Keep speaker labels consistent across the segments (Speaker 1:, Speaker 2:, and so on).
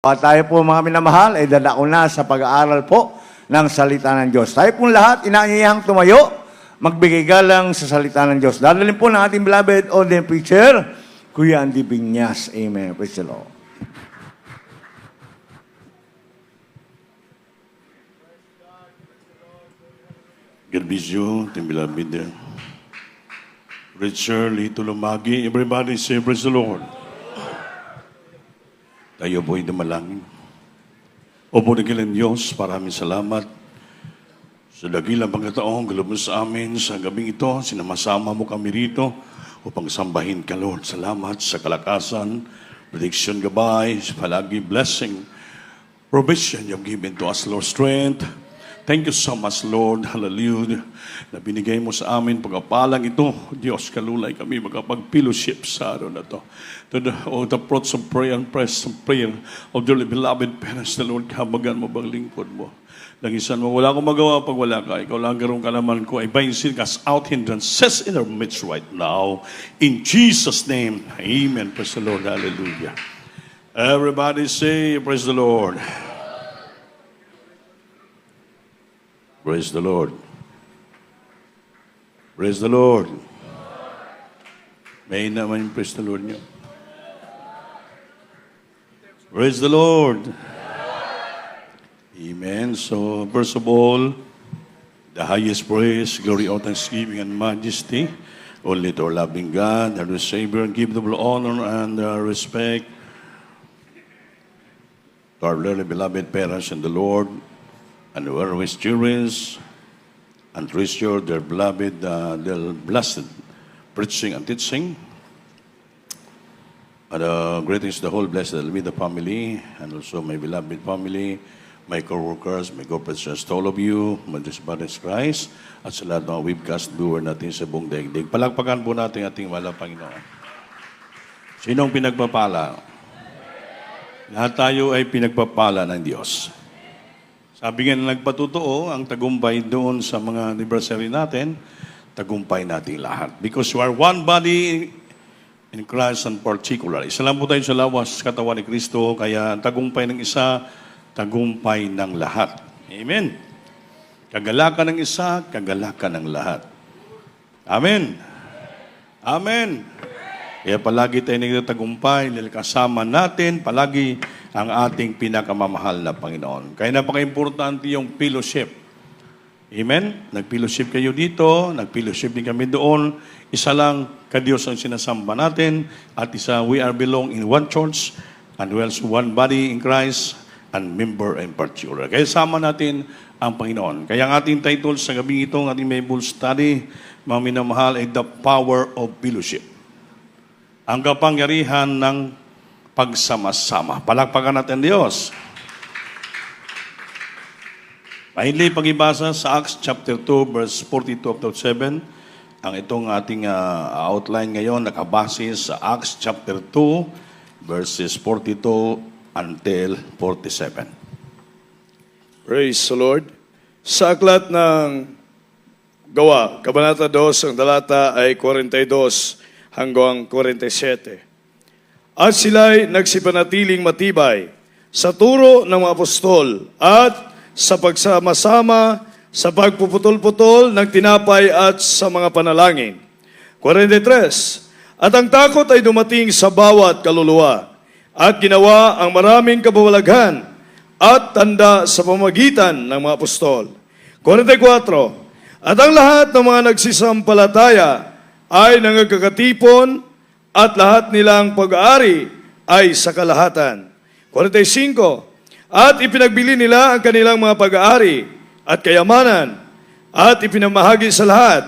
Speaker 1: At tayo po mga minamahal ay dadako na sa pag-aaral po ng salita ng Diyos. Tayo pong lahat inaanyayang tumayo, magbigay galang sa salita ng Diyos. Dadalhin po ng ating beloved ordained preacher, Kuya Andy Binyas. Amen. Praise the Lord.
Speaker 2: God bless you, ating beloved preacher, Lito Lumagi. Everybody say, praise the Lord. Tayo po'y dumalangin. Opo dakilang Diyos, maraming salamat sa dakilang pagkataong galap mo sa amin sa gabing ito. Sinamasama mo kami rito upang sambahin ka, Lord. Salamat sa kalakasan, protection, gabay, palagi blessing, provision you have given to us, Lord, strength. Thank you so much, Lord. Hallelujah. Na binigay mo sa amin pagkapalang ito. Diyos, kalulay kami magkapag-fellowship sa araw na to. To the approach of prayer and prayer of your beloved parents, the Lord, kabagan mo bang lingkod mo. Langisan mo, wala akong magawa pag wala ka. Ikaw lang garong kalaman ko. Ay bayin cast out hindrances in our midst right now. In Jesus' name, amen. Praise the Lord. Hallelujah. Everybody say, praise the Lord. Praise the Lord. Praise the Lord. May naman yung praise the Lord niyo. Praise the Lord. Amen. So, first of all, the highest praise, glory, all thanksgiving, and majesty, only to our loving God, our Savior, and give the honor and respect to our dearly beloved parents in the Lord, and whoever is curious and treasure their beloved, their blessed preaching and teaching. And greetings to the whole blessed Almeida family, and also my beloved family, my co-workers, my co-preachers, to all of you, my brothers Christ, at sa lahat ng webcast viewer natin sa buong daigdig. Palakpakan po natin ating mahal na Panginoon. Sinong pinagpapala? Lahat tayo ay pinagpapala ng Diyos. Sabi nga na nagpatutuo, ang tagumpay doon sa mga anniversary natin, tagumpay natin lahat. Because we are one body in Christ and particular. Isa lang po tayo sa lawas, katawan ni Kristo, kaya ang tagumpay ng isa, tagumpay ng lahat. Amen. Kagalakan ng isa, kagalakan ng lahat. Amen. Amen. Kaya palagi tayo nagtatagumpay, kasama natin, palagi ang ating pinakamamahal na Panginoon. Kaya napaka-importante yung fellowship. Amen? Nag-fellowship kayo dito, nag-fellowship din kami doon. Isa lang ka-Diyos ang sinasamba natin, at isa, we are belong in one church, and we also one body in Christ, and member in particular. Kaya sama natin ang Panginoon. Kaya ang ating title sa gabi ito, ang ating Bible study, mga minamahal, ay The Power of Fellowship. Ang kapangyarihan ng pagsama-sama. Palakpakan natin Diyos. Mahinli pag-ibasa sa Acts chapter 2, verse 42 up to 7. Ang itong ating outline ngayon, nakabase sa Acts chapter 2, verses 42 until 47.
Speaker 3: Praise the Lord. Sa aklat ng Gawa, Kabanata 2, ang talata ay 42 hanggang 47. At sila'y nagsipanatiling matibay sa turo ng mga apostol at sa pagsama-sama sa pagpuputol-putol ng tinapay at sa mga panalangin. 43. At ang takot ay dumating sa bawat kaluluwa at ginawa ang maraming kababalaghan at tanda sa pamagitan ng mga apostol. 44. At ang lahat ng mga nagsisampalataya ay nangagkakatipon at lahat nilang pag-aari ay sa kalahatan. 45. At ipinagbili nila ang kanilang mga pag-aari at kayamanan at ipinamahagi sa lahat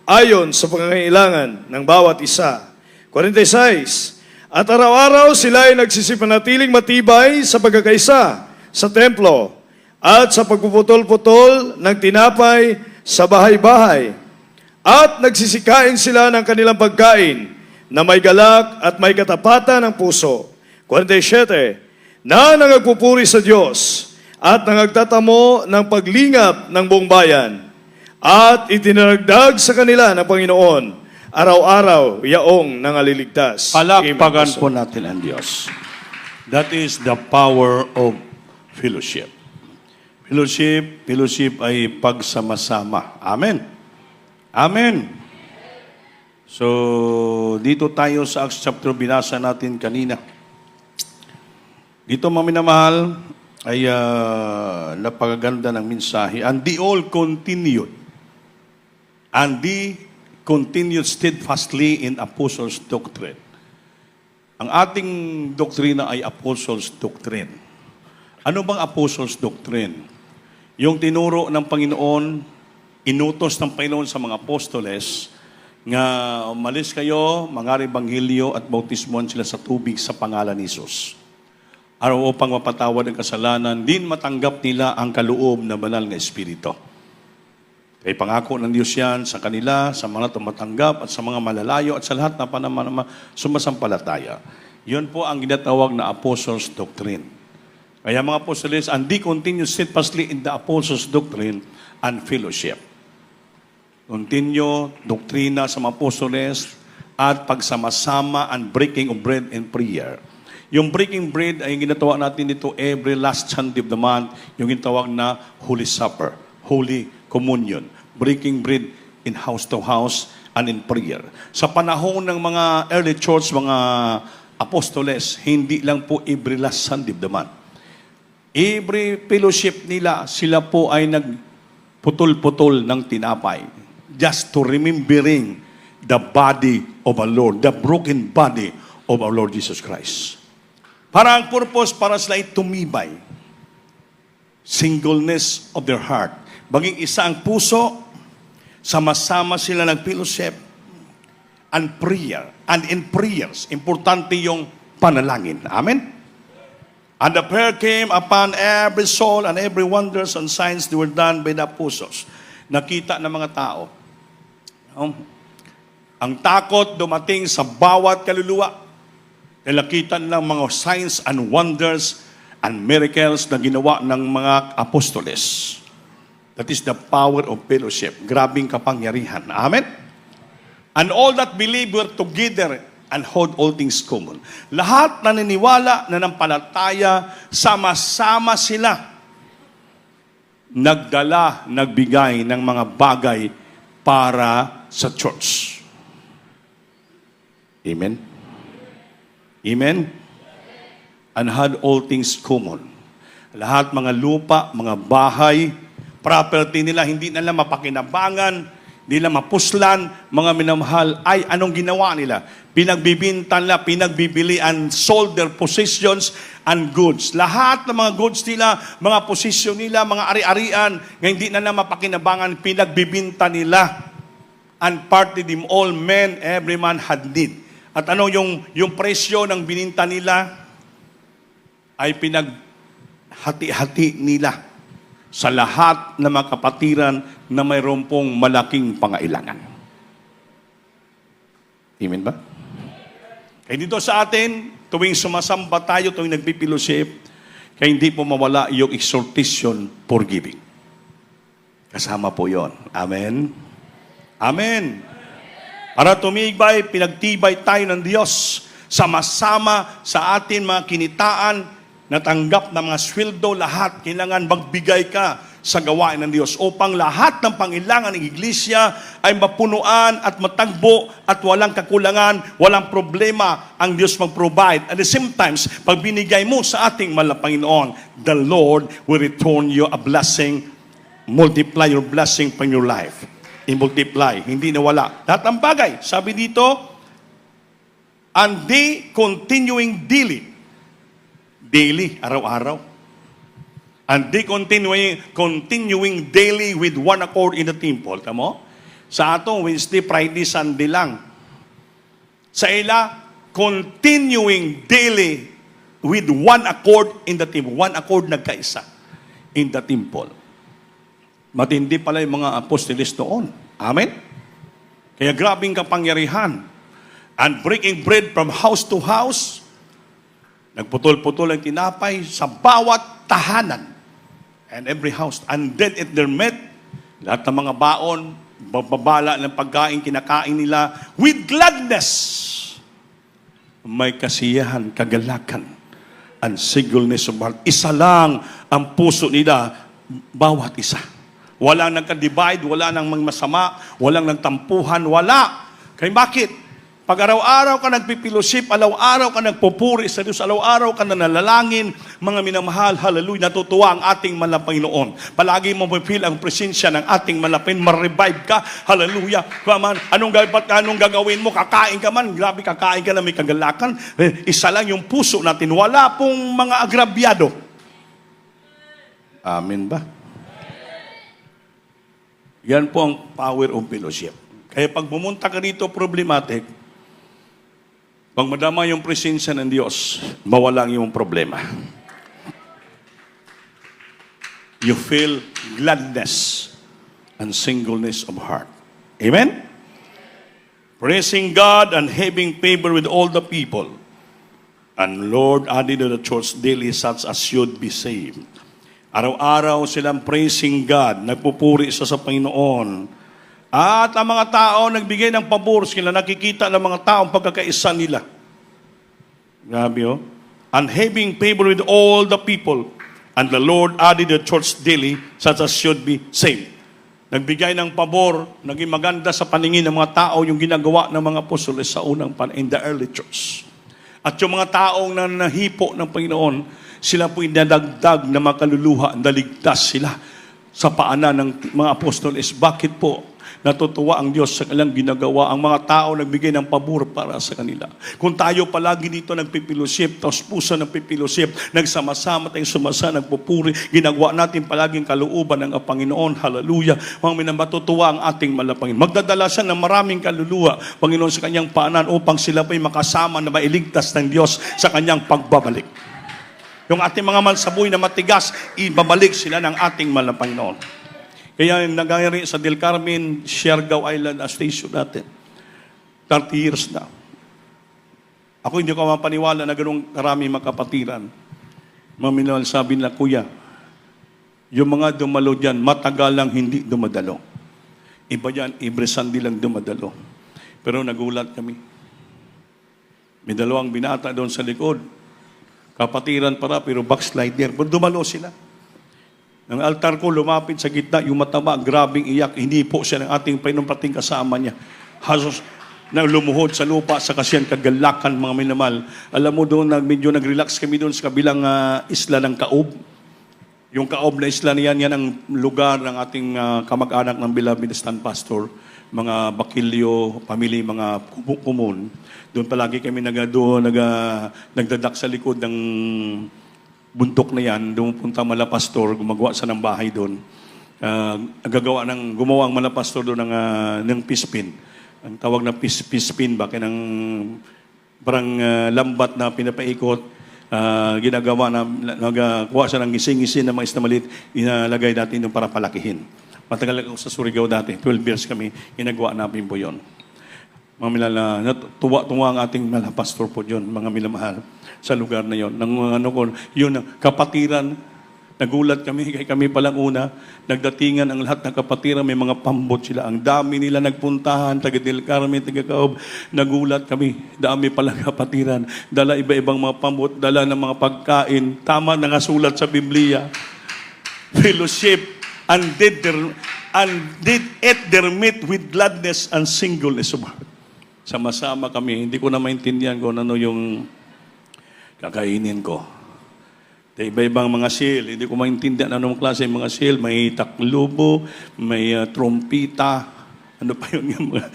Speaker 3: ayon sa pangangailangan ng bawat isa. 46. At araw-araw sila ay nagsisipanatiling matibay sa pagkakaisa sa templo at sa pagpuputol-putol ng tinapay sa bahay-bahay. At nagsisikain sila ng kanilang pagkain na may galak at may katapatan ng puso. 47. Na nangagpupuri sa Diyos at nangagtatamo ng paglingap ng buong bayan at itinaragdag sa kanila ng Panginoon araw-araw yaong nangaliligtas.
Speaker 2: Palakpakan po natin ang Diyos. That is the power of fellowship. Fellowship ay pagsama-sama. Amen. Amen. So, dito tayo sa Acts chapter, binasa natin kanina. Dito, mga minamahal, ay napakaganda ng mensahe. And they all continued. And they continued steadfastly in apostles' doctrine. Ang ating doktrina ay apostles' doctrine. Ano bang apostles' doctrine? Yung tinuro ng Panginoon, inutos ng Panginoon sa mga apostoles, nga umalis kayo, mangari banghilyo at bautismuhan sila sa tubig sa pangalan ni Jesus. Araw upang mapatawad ang kasalanan, din matanggap nila ang kaloob na banal na Espiritu. Kaya pangako ng Diyos yan sa kanila, sa mga tumatanggap at sa mga malalayo at sa lahat na sumasampalataya. Yun po ang ginatawag na apostles' doctrine. Kaya mga apostoles, and they continue steadfastly in the apostles' doctrine and fellowship. Continue doktrina sa mga apostoles at pagsama-sama and breaking of bread and prayer. Yung breaking bread ay ginatawa natin dito every last Sunday of the month, yung ginatawag na Holy Supper, Holy Communion, breaking bread in house to house and in prayer. Sa panahon ng mga early church, mga apostoles, hindi lang po every last Sunday of the month. Every fellowship nila, sila po ay nagputol-putol ng tinapay. Just to remembering the body of our Lord, the broken body of our Lord Jesus Christ. Para ang purpose, para sila ay tumibay. Singleness of their heart. Maging isa ang puso, sama-sama sila nag-fellowship and prayer. And in prayers, importante yung panalangin. Amen? And the prayer came upon every soul and every wonders and signs that were done by the apostles. Nakita ng mga tao. Ang takot dumating sa bawat kaluluwa. Nakita nilang mga signs and wonders and miracles na ginawa ng mga apostoles. That is the power of fellowship. Grabing kapangyarihan. Amen? And all that believe were together and hold all things common. Lahat naniniwala, nanampalataya, sama-sama sila. Nagdala, nagbigay ng mga bagay para sa church. Amen? Amen? And had all things common. Lahat mga lupa, mga bahay, property nila, hindi nila mapakinabangan, hindi nila mapuslan, mga minamahal, ay anong ginawa nila? Pinagbibintan nila, pinagbibili and sold their possessions and goods. Lahat ng mga goods nila, mga posisyon nila, mga ari-arian, na hindi nila mapakinabangan, pinagbibinta nila. And parted them all men, every man had need. At ano yung presyo ng bininta nila ay pinaghati-hati nila sa lahat ng mga kapatiran na mayroon pong malaking pangailangan. Amen ba? Kaya dito sa atin, tuwing sumasamba tayo, tuwing nagpipilosip, kaya hindi po mawala yung exhortation for giving. Kasama po yon. Amen? Amen. Para tumibay, pinagtibay tayo ng Diyos, sama-sama sa atin mga kinitaan, natanggap ng mga sweldo, lahat, kailangan magbigay ka sa gawain ng Diyos upang lahat ng pangailangan ng iglesia ay mapunuan at matagbo at walang kakulangan, walang problema ang Diyos mag-provide. At the same time, pag binigay mo sa ating mahal na Panginoon, the Lord will return you a blessing, multiply your blessing from your life. I-multiply, hindi nawala. Lahat ng bagay, sabi dito, and they continuing daily, araw-araw. And they continuing daily with one accord in the temple. Tamo? Sa atong Wednesday, Friday, Sunday lang. Sa ila, continuing daily with one accord in the temple. One accord nagkaisa in the temple. Matindi pala yung mga apostoles doon. Amen? Kaya grabing kapangyarihan. And breaking bread from house to house. Nagputol-putol ang tinapay sa bawat tahanan. And every house. And then at their met, lahat ng mga baon, babala ng pagkain, kinakain nila, with gladness. May kasiyahan, kagalakan. and singleness of heart. Isa lang ang puso nila, bawat isa. Walang nagka-divide, wala nang masama, walang nagtampuhan, wala. Kaya bakit? Pag araw-araw ka nagpipilosip, araw-araw ka nagpupuri sa Diyos, araw-araw ka nanalangin, mga minamahal, hallelujah, natutuwa ang ating Panginoon. Palagi mo feel ang presensya ng ating Panginoon, ma-revive ka, hallelujah. Anong gagawin mo? Kakain ka man, grabe kakain ka na may kagalakan. Isa lang yung puso natin, wala pong mga agrabyado. Amen ba? Yan po ang power of fellowship. Kaya pag pumunta ka dito problematic, pag madama yung presensya ng Diyos, mawalang yung problema. You feel gladness and singleness of heart. Amen? Praising God and having favor with all the people. And Lord added to the church daily such as should be saved. Araw-araw silang praising God, nagpupuri sa Panginoon. At ang mga tao nagbigay ng pabor, sila nakikita ng mga tao ang pagkakaisa nila. Grabe oh. And having favor with all the people, and the Lord added the church daily such as should be saved. Nagbigay ng pabor, naging maganda sa paningin ng mga tao yung ginagawa ng mga apostoles sa unang in the early church. At yung mga taong nahipo ng Panginoon, sila po inadagdag na makaluluha, naligtas sila sa paanan ng mga apostoles. Bakit po? Natutuwa ang Diyos sa kanilang ginagawa. Ang mga tao nagbigay ng pabor para sa kanila. Kung tayo palagi dito nagpipilosip, tapos puso nagpipilosip, nagsama-sama tayong sumasa, nagpupuri, ginagawa natin palaging kalooban ng Panginoon. Hallelujah. Mga minamatutuwa ang ating Panginoon. Magdadala siya ng maraming kaluluwa, Panginoon, sa kanyang paanan upang sila pa'y makasama na mailigtas ng Diyos sa kanyang pagbabalik. Yung ating mga mansabuhay na matigas, ibabalik sila ng ating Panginoon. Kaya nangyari sa Del Carmen, Siargao Island station natin. 30 years na. Ako hindi ko mapaniwala na ganun karami makapatiran. Maminal sabi nila, Kuya, yung mga dumalo dyan, matagal lang hindi dumadalo. Iba yan, every Sunday lang dumadalo. Pero nagulat kami. May dalawang binata doon sa likod. Kapatiran para, pero backslider. Pero dumalo sila. Ang altar ko, lumapit sa gitna, yung mataba, grabing iyak. Hindi po siya ng ating Panginoon pating kasama niya. Hasos na lumuhod sa lupa sa kasyan kagalakan, mga minamahal. Alam mo doon, medyo nag-relax kami doon sa kabilang isla ng Kaob. Yung Kaob na isla niyan, yan ang lugar ng ating kamag-anak ng beloved stand pastor. Mga Bakilyo, family, mga kumun. Doon palagi kami nagdadak sa likod ng buntok na yan, doon punta Malapastor, gumagawa sa ng bahay doon. Gumawa ang Malapastor doon ng pispin. Ang tawag na pispin, bakit ng parang lambat na pinapaikot, ginagawa na, nagawa siya ng gising-gising na mga isna maliit, inalagay natin doon para palakihin. Matagal ako sa Surigao dati, 12 years kami, ginagawa namin po yun. Mga milala, tuwa-tuwa ang ating Malapastor po yun, mga milamahal, sa lugar na yon. Yun, kapatiran, nagulat kami, kami palang una, nagdatingan ang lahat ng kapatiran, may mga pambot sila. Ang dami nila nagpuntahan, taga Del Carmen, taga Kaob, nagulat kami, dami palang kapatiran, dala iba-ibang mga pambot, dala ng mga pagkain, tama na ngasulat sa Biblia, fellowship, and did eat their meat with gladness and singleness of heart. Sama-sama kami, hindi ko na maintindihan kung ano yung kakainin ko. Iba-ibang mga seal, hindi ko maintindihan anong klase mga seal, may taklubo, may trompita, ano pa yun yung mga,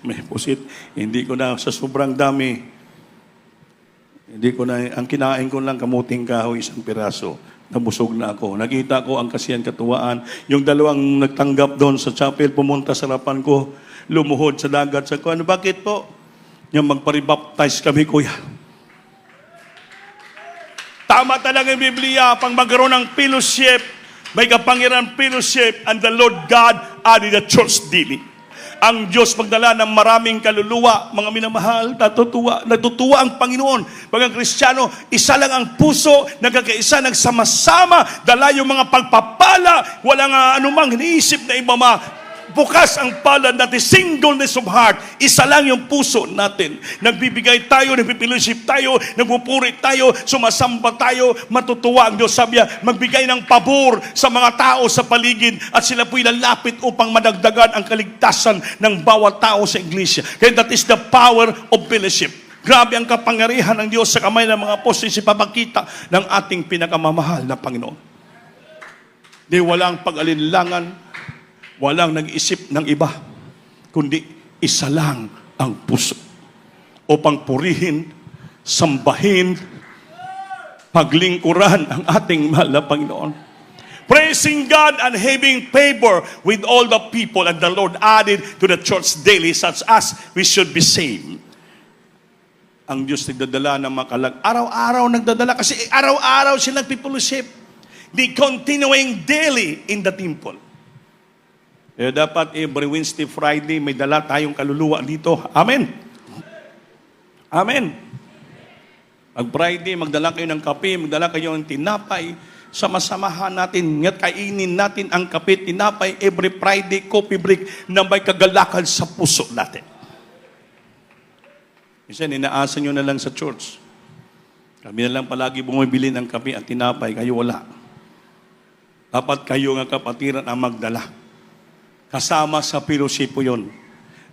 Speaker 2: may pusit. Hindi ko na, sa sobrang dami, ang kinain ko lang kamuting kahoy, isang piraso. Nabusog na ako. Nakita ko ang kasiyan katuwaan. Yung dalawang nagtanggap doon sa chapel, pumunta sa harapan ko, lumuhod sa dagat. Sa ko, ano, bakit po? Yung magparibaptize kami, Kuya. Tama talaga yung Biblia, pang magkaroon ng fellowship, may kapangyarihan fellowship, and the Lord God added the church daily. Ang Diyos magdala ng maraming kaluluwa, mga minamahal, natutuwa ang Panginoon. Pag ang Kristiyano, isa lang ang puso, nagkakaisa, nagsama-sama, dala yung mga pagpapala, walang anumang iniisip na iba
Speaker 4: bukas ang palad natin, singleness of heart. Isa lang yung puso natin. Nagbibigay tayo, nagpipilusip tayo, nagpupuri tayo, sumasamba tayo, matutuwa ang Diyos. Sabi niya, magbigay ng pabor sa mga tao sa paligid at sila po'y lalapit upang madagdagan ang kaligtasan ng bawat tao sa iglesia. Kaya that is the power of fellowship. Grabe ang kapangyarihan ng Diyos sa kamay ng mga apostol sa pagkita ng ating pinakamamahal na Panginoon. Di walang pag-alinlangan, walang nag-isip ng iba, kundi isa lang ang puso upang purihin, sambahin, paglingkuran ang ating mahal na Panginoon. Praising God and having favor with all the people, and the Lord added to the church daily such as we should be saved. Ang Diyos nagdadala ng makalag. Araw-araw nagdadala kasi araw-araw sila nagpipulusip. They continuing daily in the temple. Kaya dapat every Wednesday, Friday, may dala tayong kaluluwa dito. Amen. Amen. Pag Friday, magdala kayo ng kape, magdala kayo ng tinapay, sama-samahan natin, ngat kainin natin ang kape, tinapay, every Friday, coffee break, na may kagalakan sa puso natin. Minsan, inaasa nyo na lang sa church. Kami na lang palagi bumibili ng kape at tinapay, kayo wala. Dapat kayo nga kapatiran ang magdala. Kasama sa fellowship po yun.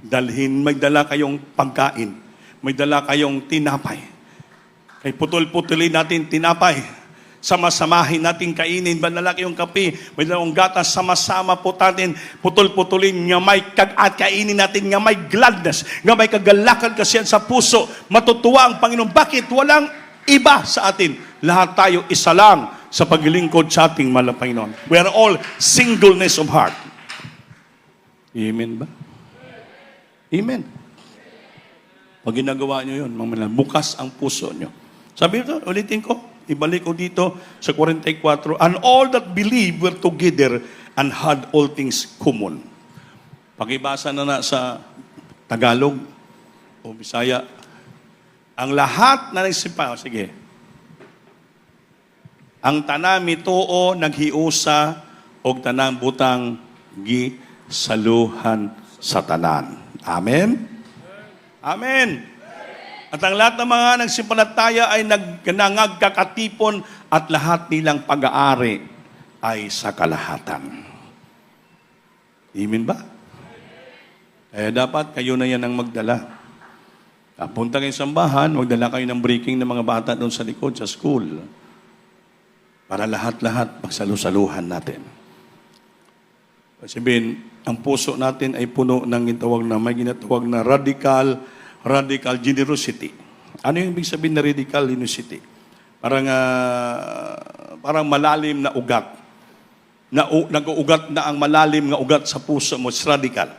Speaker 4: Dalhin, may dala kayong pagkain. May dala kayong tinapay. Kay putol-putulin natin tinapay. Sama-samahin natin kainin. May dala kayong kape. May dalang gatas. Sama-sama po natin putol-putulin. Nga may at kainin natin. Nga may gladness. Nga may kagalakan kasi sa puso. Matutuwa ang Panginoon. Bakit? Walang iba sa atin. Lahat tayo isa lang sa paglilingkod sa ating mahal na Panginoon. We are all singleness of heart. Amen ba? Amen. Pag ginagawa nyo yun, bukas ang puso nyo. Sabi ito, ulitin ko, ibalik ko dito sa 44, and all that believe were together and had all things common. Pakibasa na sa Tagalog o Bisaya. Ang lahat na nagsipa, sige. Ang tanami too naghiusa o tanang butang saluhan sa tanan. Amen? Amen. At ang lahat ng mga nagsimpalataya ay nagkakatipon at lahat nilang pag-aari ay sa kalahatan. Amen ba? Kaya dapat kayo na yan ang magdala. Punta kayo sa sambahan, magdala kayo ng breaking ng mga bata doon sa likod, sa school. Para lahat-lahat magsalusaluhan natin. Sabihin, ang puso natin ay puno ng may ginatawag na radical generosity. Ano yung ibig sabihin na radical generosity? Parang malalim na ugat. Nag-uugat na ang malalim na ugat sa puso mo. It's radical.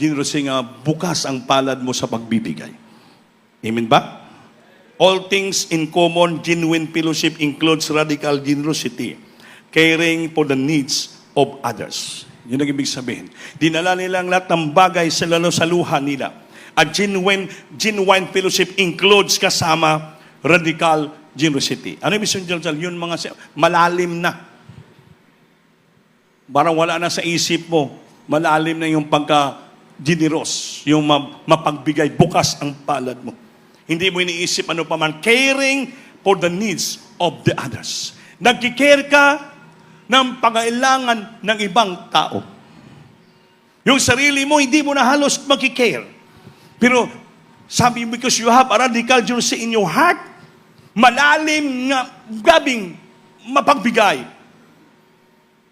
Speaker 4: Generosity nga, bukas ang palad mo sa pagbibigay. Amen ba? All things in common, genuine fellowship includes radical generosity, caring for the needs of others. Yun ang ibig sabihin. Dinala nilang lahat ng bagay sa saluhan nila. At genuine fellowship includes kasama radical generosity. Ano ibig sabihin? Yun mga malalim na. Parang wala na sa isip mo. Malalim na yung pagka-generous. Yung mapagbigay. Bukas ang palad mo. Hindi mo iniisip ano pa man. Caring for the needs of the others. Nagkikare ka ng pangailangan ng ibang tao. Yung sarili mo, hindi mo na halos makikare. Pero, sabi mo, because you have a radical generosity in your heart, malalim nga, gabing mapagbigay.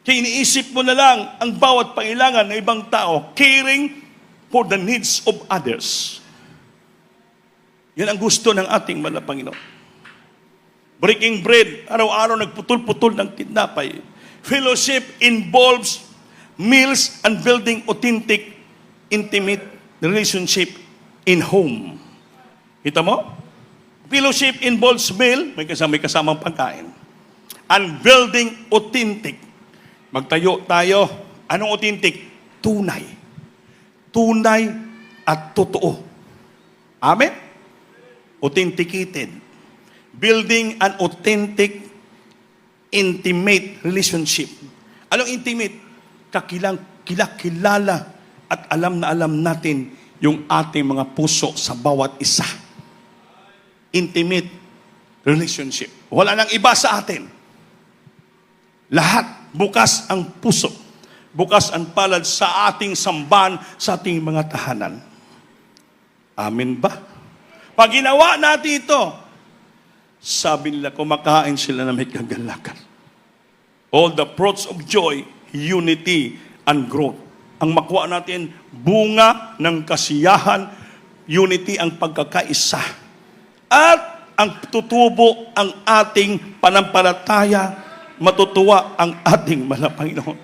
Speaker 4: Kaya iniisip mo na lang ang bawat pangailangan ng ibang tao, caring for the needs of others. Yan ang gusto ng ating mahal na Panginoon. Breaking bread, araw-araw nagputol-putol ng tinapay. Fellowship involves meals and building authentic, intimate relationship in home. Kita mo? Fellowship involves meal, may kasamang pagkain. And building authentic. Magtayo tayo. Anong authentic? Tunay. Tunay at totoo. Amen? Authenticated. Building an authentic intimate relationship. Anong intimate? Kilala at alam na alam natin yung ating mga puso sa bawat isa. Intimate relationship. Wala nang iba sa atin. Lahat bukas ang puso. Bukas ang palad sa ating sambahan, sa ating mga tahanan. Amen ba? Pag ginawa natin ito, sabi nila, kumakain sila na may kagalakan. All the fruits of joy, unity, and growth. Ang makuha natin, bunga ng kasiyahan, unity ang pagkakaisa. At ang tutubo ang ating panampalataya, matutuwa ang ating mahal na Panginoon.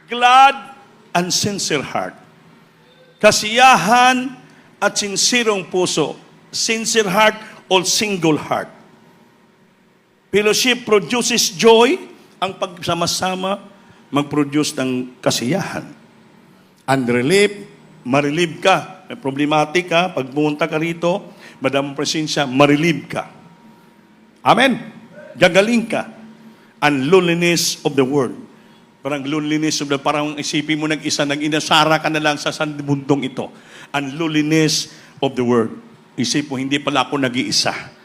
Speaker 4: Glad and sincere heart. Kasiyahan at sincirong puso. Sincere heart or single heart. Fellowship produces joy. Ang pagsama-sama mag-produce ng kasiyahan. And relief, ma-relieve ka. May problematic ka, pag pumunta ka rito, madamang presensya, ma-relieve ka. Amen. Gagaling ka. And loneliness of the world. Parang loneliness of the, parang isipin mo nag-isa, nag-inasara ka na lang sa mundong ito. And loneliness of the world. Isip mo, hindi pala ako nag-iisa.